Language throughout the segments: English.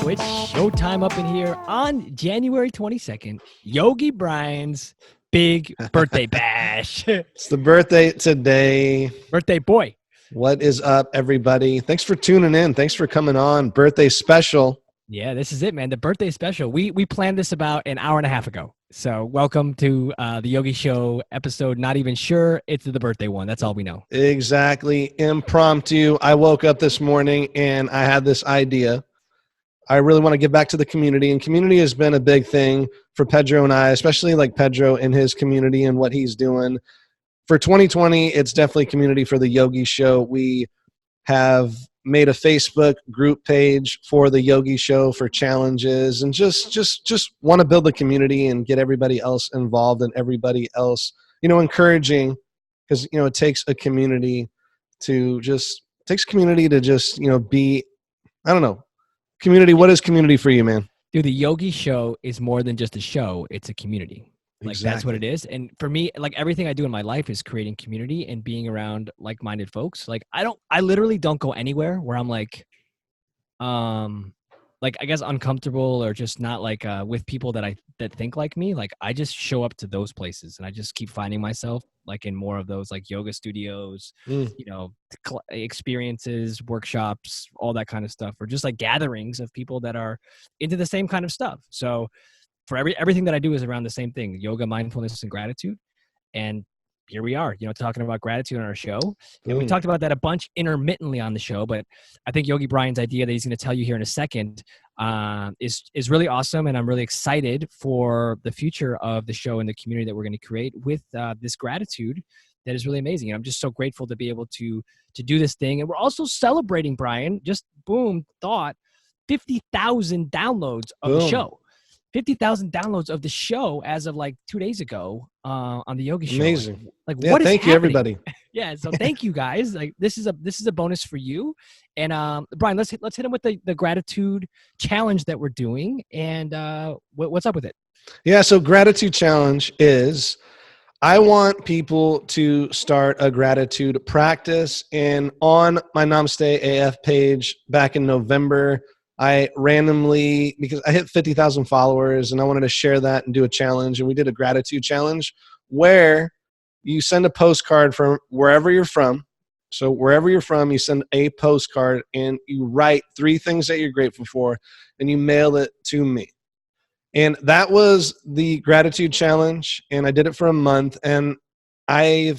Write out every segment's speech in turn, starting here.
It's showtime up in here on January 22nd, Yogi Bryan's big birthday bash. It's the birthday today. Birthday boy. What is up, everybody? Thanks for tuning in. Thanks for coming on. Birthday special. Yeah, this is it, man. The birthday special. We planned this about an hour and a half ago. So welcome to the Yogi Show episode. Not even sure it's the birthday one. That's all we know. Exactly. Impromptu. I woke up this morning and I had this idea. I really want to give back to the community, and community has been a big thing for Pedro and I, especially like Pedro and his community and what he's doing. For 2020, it's definitely community for the Yogi Show. We have made a Facebook group page for the Yogi Show for challenges, and just want to build the community and get everybody else involved and everybody else, encouraging, because, it takes a community to just be, I don't know. Community, what is community for you, man? Dude, the Yogi Show is more than just a show. It's a community. Like, Exactly. That's what it is. And for me, like, everything I do in my life is creating community and being around like-minded folks. Like, I literally don't go anywhere where I'm like, I guess uncomfortable or just not like with people that think like me. Like, I just show up to those places and I just keep finding myself like in more of those like yoga studios, experiences, workshops, all that kind of stuff, or just like gatherings of people that are into the same kind of stuff. So for everything that I do is around the same thing: yoga, mindfulness, and gratitude. And here we are, talking about gratitude on our show. And we talked about that a bunch intermittently on the show, but I think Yogi Bryan's idea that he's going to tell you here in a second is really awesome. And I'm really excited for the future of the show and the community that we're going to create with this gratitude that is really amazing. And I'm just so grateful to be able to do this thing. And we're also celebrating, Bryan, just boom, thought, 50,000 downloads of the show. 50,000 downloads of the show as of like 2 days ago on the Yogi Show. Amazing. Like yeah, what is thank happening? you, everybody. Yeah, so thank you guys. Like this is a bonus for you. And Bryan, let's hit him with the gratitude challenge that we're doing. And what's up with it? Yeah, so gratitude challenge is, I want people to start a gratitude practice. And on my Namaste AF page back in November, I randomly, because I hit 50,000 followers and I wanted to share that and do a challenge. And we did a gratitude challenge where you send a postcard from wherever you're from. So wherever you're from, you send a postcard and you write 3 things that you're grateful for and you mail it to me. And that was the gratitude challenge. And I did it for a month, and I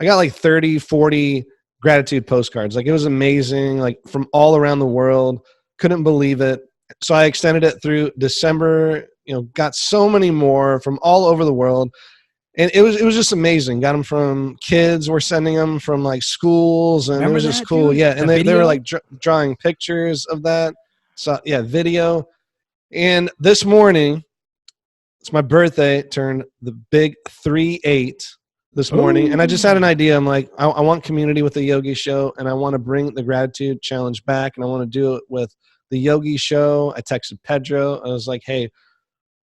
got like 30, 40 gratitude postcards. Like, it was amazing, like from all around the world. Couldn't believe it. So I extended it through December, got so many more from all over the world. And it was just amazing. Got them from kids. We're sending them from like schools, and Remember it was just that, cool. dude? Yeah. The And they video? were like drawing pictures of that. So yeah, video. And this morning, it's my birthday, turned the big 3-8 this morning. And I just had an idea. I'm like, I want community with the Yogi Show, and I want to bring the gratitude challenge back, and I want to do it with the Yogi Show. I texted Pedro. I was like, hey,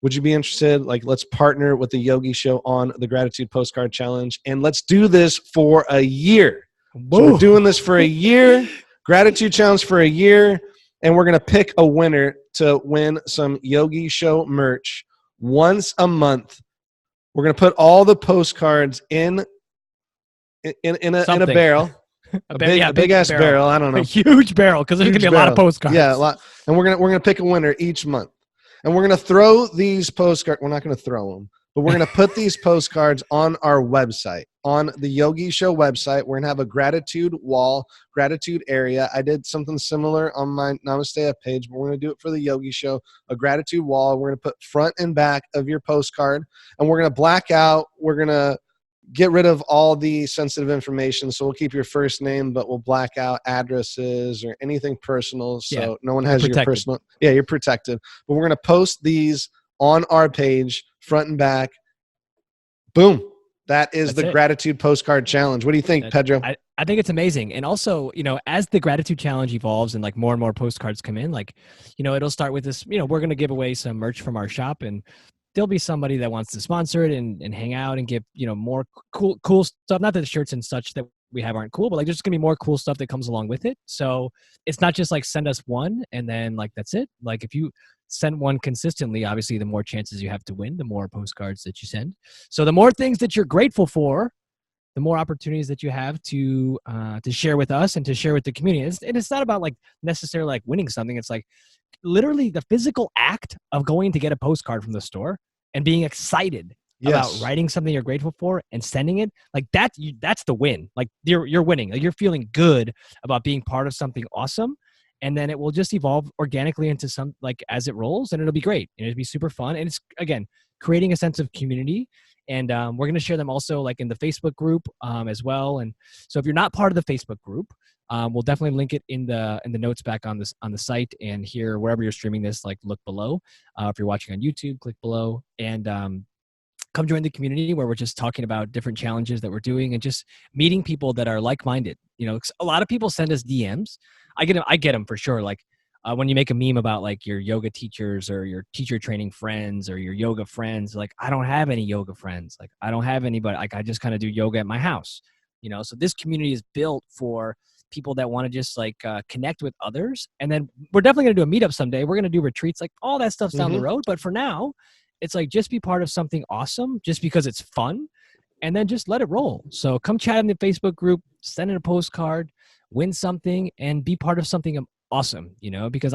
would you be interested? Like, let's partner with the Yogi Show on the Gratitude Postcard Challenge, and let's do this for a year. Whoa. So we're doing this for a year, Gratitude Challenge for a year, and we're going to pick a winner to win some Yogi Show merch once a month. We're going to put all the postcards in a barrel. A big ass barrel. I don't know. A huge barrel, because there's going to be a lot of postcards. Yeah, a lot. And we're gonna pick a winner each month. And we're going to throw these postcards. We're not going to throw them, but we're going to put these postcards on our website, on the Yogi Show website. We're going to have a gratitude wall, gratitude area. I did something similar on my Namaste Up page, but we're going to do it for the Yogi Show, a gratitude wall. We're going to put front and back of your postcard, and we're going to black out. We're going to get rid of all the sensitive information. So we'll keep your first name, but we'll black out addresses or anything personal. So no one has your personal. Yeah, you're protected. But we're going to post these on our page, front and back. Boom. That's the Gratitude Postcard Challenge. What do you think, Pedro? I think it's amazing. And also, as the Gratitude Challenge evolves and like more and more postcards come in, like, it'll start with this, we're going to give away some merch from our shop, and there'll be somebody that wants to sponsor it and hang out and give, more cool stuff. Not that the shirts and such that we have aren't cool, but like there's gonna be more cool stuff that comes along with it. So it's not just like send us one and then like that's it. Like if you send one consistently, obviously the more chances you have to win, the more postcards that you send. So the more things that you're grateful for, the more opportunities that you have to share with us and to share with the community. And it's not about like necessarily like winning something. It's like literally the physical act of going to get a postcard from the store and being excited about Yes. writing something you're grateful for and sending it. Like that's the win. Like you're winning. Like you're feeling good about being part of something awesome. And then it will just evolve organically into some, like as it rolls, and it'll be great and it'll be super fun. And it's, again, creating a sense of community. And we're going to share them also like in the Facebook group as well. And so if you're not part of the Facebook group, we'll definitely link it in the notes back on the site, and here wherever you're streaming this, like look below. If you're watching on YouTube, click below, and come join the community where we're just talking about different challenges that we're doing and just meeting people that are like-minded. You know, a lot of people send us DMs. I get them for sure. Like when you make a meme about like your yoga teachers or your teacher training friends or your yoga friends, like I don't have any yoga friends. Like I don't have anybody. Like I just kind of do yoga at my house, you know? So this community is built for people that want to just like connect with others. And then we're definitely going to do a meetup someday. We're going to do retreats, like all that stuff's down the road. But for now, it's like just be part of something awesome just because it's fun, and then just let it roll. So come chat in the Facebook group, send in a postcard, win something, and be part of something awesome, you know, because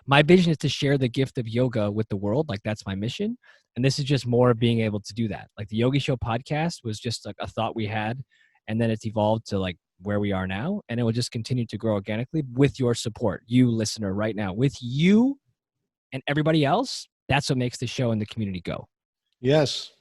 my vision is to share the gift of yoga with the world. Like that's my mission. And this is just more of being able to do that. Like the Yogi Show podcast was just like a thought we had, and then it's evolved to like where we are now. And it will just continue to grow organically with your support, you listener right now, with you and everybody else. That's what makes the show and the community go. Yes,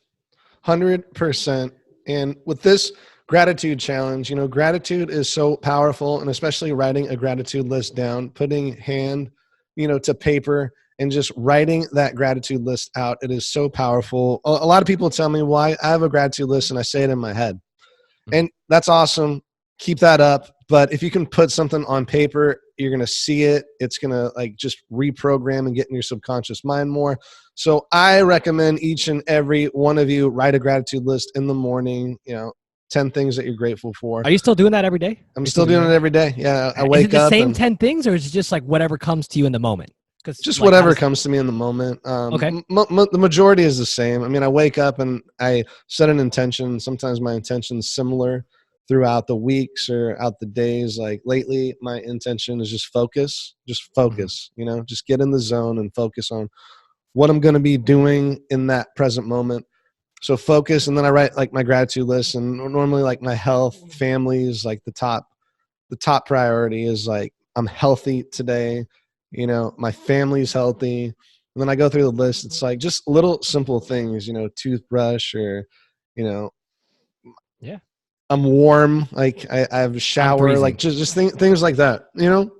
100%. And with this gratitude challenge, you know, gratitude is so powerful, and especially writing a gratitude list down, putting hand, you know, to paper and just writing that gratitude list out. It is so powerful. A lot of people tell me why I have a gratitude list and I say it in my head. And that's awesome. Keep that up. But if you can put something on paper, you're going to see it. It's going to like just reprogram and get in your subconscious mind more. So I recommend each and every one of you write a gratitude list in the morning, you know, 10 things that you're grateful for. Are you still doing that every day? I'm still doing it every day. Yeah. I wake up. Is it the same 10 things, or is it just like whatever comes to you in the moment? Just like whatever comes to me in the moment. Okay. The majority is the same. I mean, I wake up and I set an intention. Sometimes my intention is similar throughout the weeks or out the days. Like lately, my intention is just focus, you know, just get in the zone and focus on what I'm going to be doing in that present moment. So focus. And then I write like my gratitude list, and normally like my health, family is like the top priority is like, I'm healthy today. You know, my family's healthy. And then I go through the list. It's like just little simple things, you know, toothbrush, or, you know, yeah, I'm warm. Like I have a shower, like just things like that, you know?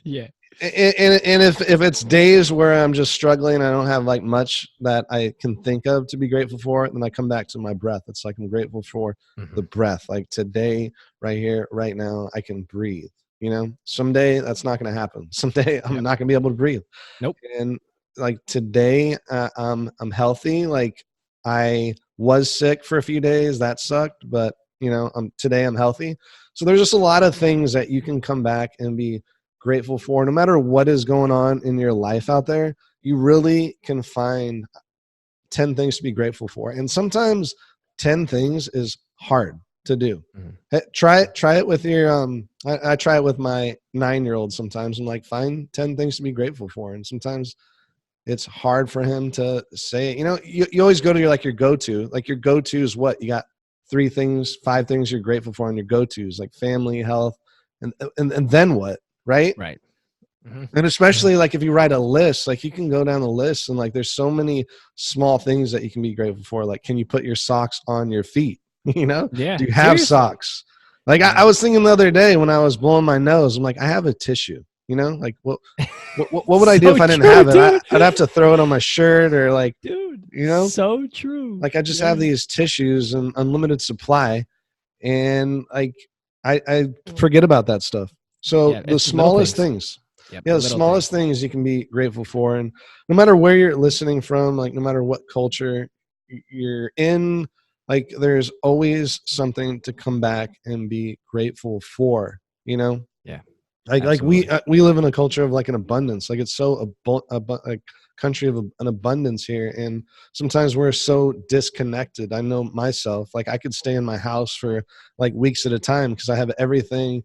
Yeah. And if it's days where I'm just struggling, I don't have like much that I can think of to be grateful for, then I come back to my breath. It's like, I'm grateful for the breath. Like today, right here, right now, I can breathe. You know, someday that's not going to happen. Someday I'm not going to be able to breathe. Nope. And like today, I'm healthy. Like I was sick for a few days. That sucked. But, you know, today I'm healthy. So there's just a lot of things that you can come back and be grateful for. No matter what is going on in your life out there, you really can find 10 things to be grateful for. And sometimes 10 things is hard to do. Hey, try it with your I try it with my 9-year-old sometimes. I'm like, find 10 things to be grateful for. And sometimes it's hard for him to say it. You know, you always go to your go-to. Like your go-to is what? You got 3 things, 5 things you're grateful for, and your go-tos, like family, health, and then what? Right? Right. And especially like if you write a list, like you can go down the list and like there's so many small things that you can be grateful for. Like, can you put your socks on your feet? You know? Yeah. Do you have socks? Like I was thinking the other day when I was blowing my nose, I'm like, I have a tissue. You know, like what would I do if I didn't have it? I'd have to throw it on my shirt or like, dude, you know, so true. Like I just have these tissues and unlimited supply, and like I forget about that stuff. So the smallest things. The smallest things you can be grateful for. And no matter where you're listening from, like no matter what culture you're in, like there's always something to come back and be grateful for, you know? Yeah. Like Absolutely. we live in a culture of like an abundance. Like it's so a country of an abundance here, and sometimes we're so disconnected. I know myself. Like I could stay in my house for like weeks at a time because I have everything,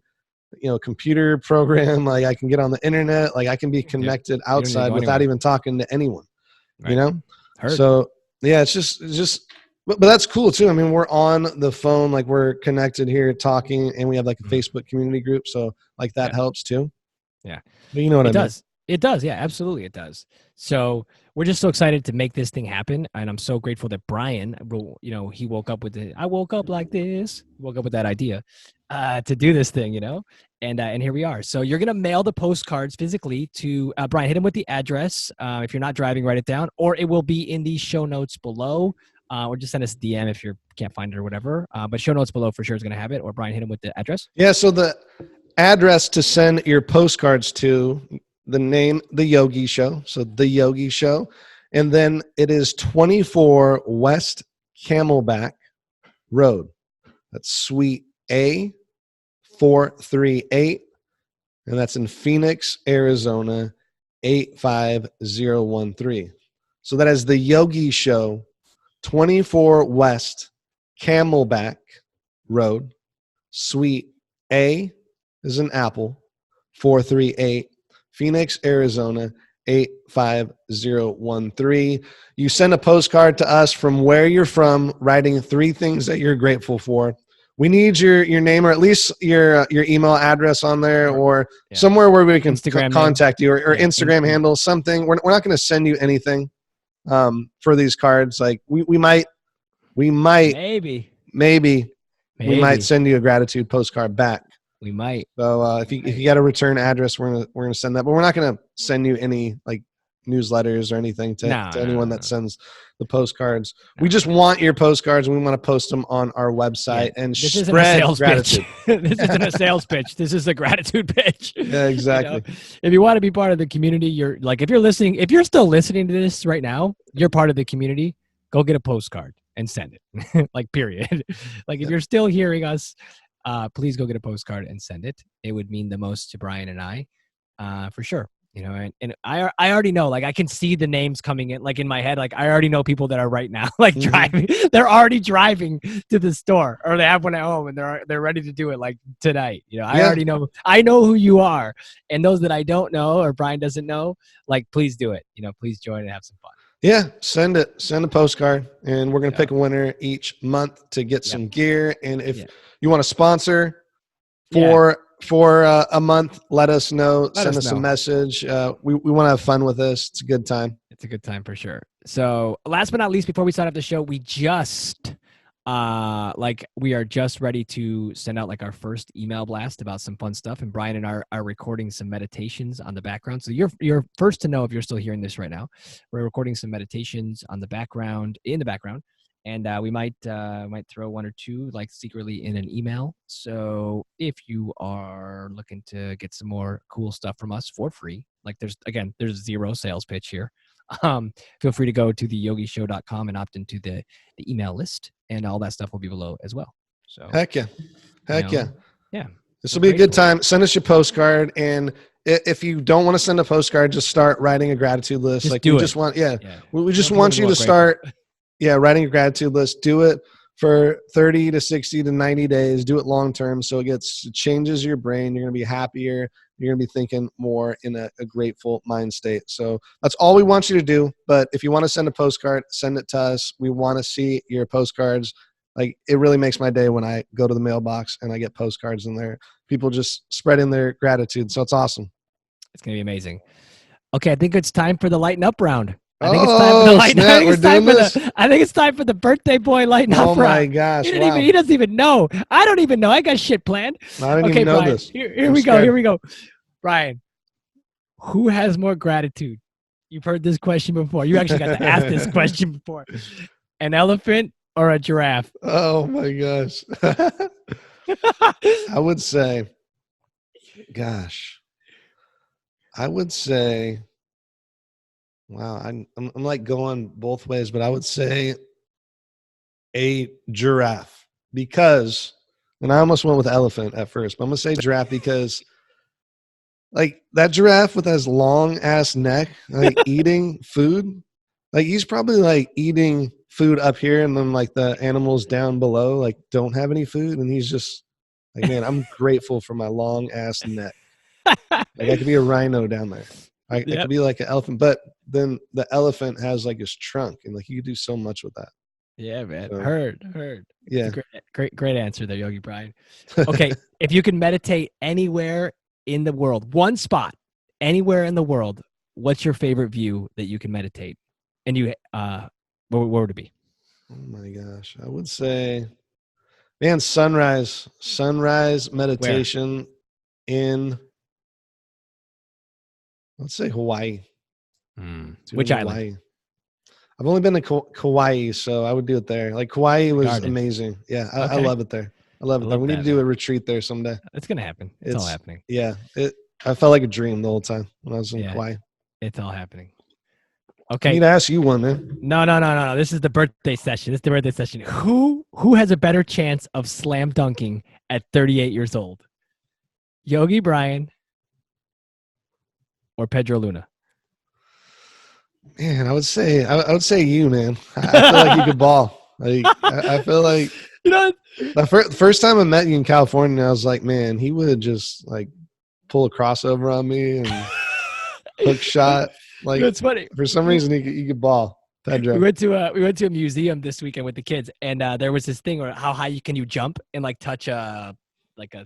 computer program. Like I can get on the internet. Like I can be Yep. connected You don't need to outside go without anywhere. even talking to anyone. You Right. know. Heard. So yeah, it's just. But that's cool too. I mean, we're on the phone, like we're connected here talking, and we have like a Mhm. Facebook community group. So like that Yeah. helps too. Yeah. But you know what It I mean. does. It does. Yeah, absolutely. It does. So we're just so excited to make this thing happen. And I'm so grateful that Brian, he woke up with I woke up like this, woke up with that idea to do this thing, and here we are. So you're going to mail the postcards physically to Brian. Hit him with the address. If you're not driving, write it down, or it will be in the show notes below. Or just send us a DM if you can't find it or whatever. But show notes below for sure is going to have it. Or Brian, hit him with the address. Yeah. So the address to send your postcards to, the name, The Yogi Show. So The Yogi Show. And then it is 24 West Camelback Road. That's Suite A 438. And that's in Phoenix, Arizona 85013. So that is The Yogi Show, 24 West Camelback Road, Suite A is an apple, 438, Phoenix, Arizona 85013. You send a postcard to us from where you're from, writing 3 things that you're grateful for. We need your name, or at least your email address on there, or Yeah. somewhere where we can Instagram name. contact you, or Yeah, Instagram handle, something. We're not going to send you anything for these cards. Like we might maybe maybe we might Maybe send you a gratitude postcard back. we might. So if you got a return address, we're gonna send that, but we're not gonna send you any like newsletters or anything to No, anyone that sends the postcards. We no. just want your postcards, and we want to post them on our Yeah, website and this isn't a spread sales gratitude. pitch. This isn't a sales pitch. This is a gratitude pitch. Yeah, exactly. If you want to be part of the community, you're like, if you're still listening to this right now, you're part of the community. Go get a postcard and send it. Like, period. Like, if you're still hearing us, please go get a postcard and send it. It would mean the most to Brian and I, for sure. And I already know, like, I can see the names coming in, like, in my head. Like, I already know people that are right now, like, driving. They're already driving to the store, or they have one at home, and they're ready to do it, like, tonight. I already know. I know who you are, and those that I don't know or Brian doesn't know, like, please do it. Please join and have some fun. Yeah, send it. Send a postcard, and we're gonna pick a winner each month to get some gear. And if you want to sponsor for a month, let us know. Send us a message. We want to have fun with this. It's a good time. It's a good time for sure. So last but not least, before we start off the show, we just we are just ready to send out like our first email blast about some fun stuff, and Brian and I are recording some meditations on the background. So you're first to know if you're still hearing this right now. We're recording some meditations in the background, and we might throw one or two like secretly in an email. So if you are looking to get some more cool stuff from us for free, like there's zero sales pitch here. Feel free to go to theyogishow.com and opt into the email list, and all that stuff will be below as well. So heck yeah. Yeah. This will be a good time. Send us your postcard, and if you don't want to send a postcard, just start writing a gratitude list. We just want you to start writing a gratitude list. Do it for 30 to 60 to 90 days. Do it long term, so it changes your brain. You're going to be happier. You're going to be thinking more in a grateful mind state. So that's all we want you to do. But if you want to send a postcard, send it to us. We want to see your postcards. Like, it really makes my day when I go to the mailbox and I get postcards in there. People just spreading their gratitude. So it's awesome. It's going to be amazing. Okay, I think it's time for the lighten up round. I think it's time for the lighten up. I think it's time for the birthday boy lighten up round. Oh my gosh! He doesn't even know. I don't even know. I got shit planned. I didn't even know Brian, this. Here we go. Here we go. Brian, who has more gratitude? You've heard this question before. You actually got to ask this question before. An elephant or a giraffe? Oh my gosh! I would say, wow, I'm like going both ways, but I would say a giraffe because, and I almost went with elephant at first, but I'm going to say giraffe because like that giraffe with his long ass neck, like eating food, like he's probably like eating food up here and then like the animals down below like don't have any food. And he's just like, man, I'm grateful for my long ass neck. Like I could be a rhino down there. I could be like an elephant, but then the elephant has like his trunk and like you could do so much with that. Yeah, man. So, Heard. Yeah. Great answer there, Yogi Bryan. Okay. If you can meditate anywhere in the world, one spot, anywhere in the world, what's your favorite view that you can meditate? And you, where would it be? Oh my gosh. I would say, man, sunrise meditation in, let's say Hawaii. Which island? Hawaii. I've only been to Kauai, so I would do it there. Like Kauai was amazing. Yeah, I love it there. I love it there. We need to do a retreat there someday. It's gonna happen. It's all happening. Yeah, I felt like a dream the whole time when I was in Kauai. It's all happening. Okay. I need to ask you one, man. No. This is the birthday session. Who has a better chance of slam dunking at 38 years old? Yogi Bryan or Pedro Luna? Man, I would say you, man. I feel like you could ball. Like I feel like the first time I met you in California, I was like, man, he would just like pull a crossover on me and hook shot. Like that's funny. For some reason, he could ball. Pedro. We went to a museum this weekend with the kids, and there was this thing where how high can you jump and like touch a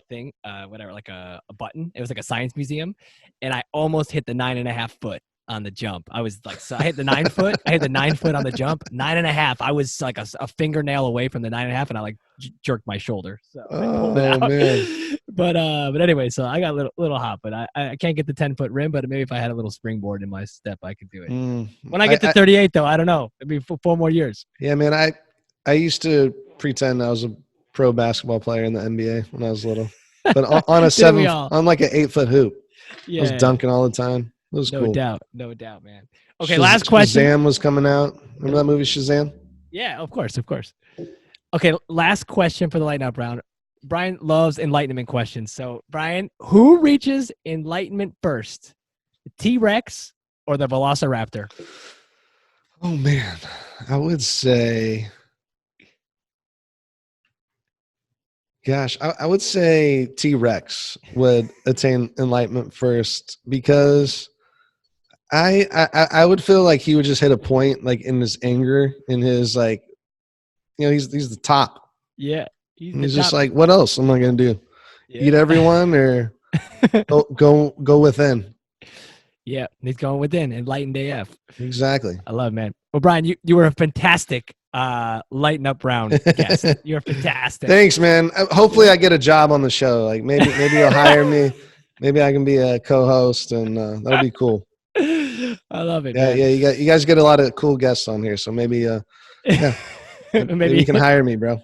thing, whatever, like a button. It was like a science museum, and I almost hit the 9.5 foot on the jump. I was like, so I hit the 9 foot. I hit the 9 foot on the jump. 9.5. I was like a fingernail away from the 9.5, and I like jerked my shoulder. So I pulled it out. Man. But anyway, so I got a little hot, but I can't get the 10-foot rim. But maybe if I had a little springboard in my step, I could do it. When I get to 38, though, I don't know. It'd be 4 more years. Yeah, man. I used to pretend I was a pro basketball player in the NBA when I was little, but on like an 8-foot hoop, I was dunking all the time. It was cool. No doubt, man. Okay, last question. Shazam was coming out. Remember that movie Shazam? Yeah, of course. Okay, last question for the Lighten Up round. Brian loves enlightenment questions. So, Brian, who reaches enlightenment first? The T-Rex or the Velociraptor? Oh, man. I would say... Gosh, I would say T-Rex would attain enlightenment first because I would feel like he would just hit a point like in his anger, in his like, he's the top. Yeah. He's just like, what else am I going to do? Yeah. Eat everyone or go within? Yeah, he's going within, enlightened AF. Exactly. I love it, man. Well, Brian, you were a fantastic Lighten Up round guest. You're fantastic. Thanks, man. Hopefully I get a job on the show. Like maybe you'll hire me. Maybe I can be a co-host and that'll be cool. I love it. Yeah, man. Yeah. You guys get a lot of cool guests on here, so maybe maybe you can hire me, bro.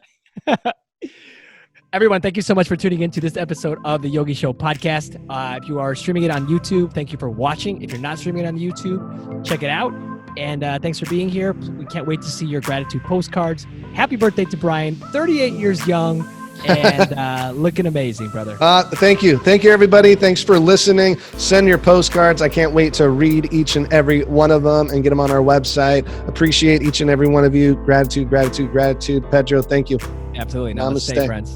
Everyone, thank you so much for tuning in to this episode of the Yogi Show podcast. If you are streaming it on YouTube, thank you for watching. If you're not streaming it on YouTube, check it out. And thanks for being here. We can't wait to see your gratitude postcards. Happy birthday to Brian, 38 years young and looking amazing, brother. Thank you. Thank you, everybody. Thanks for listening. Send your postcards. I can't wait to read each and every one of them and get them on our website. Appreciate each and every one of you. Gratitude. Pedro, thank you. Absolutely. Namaste, friends.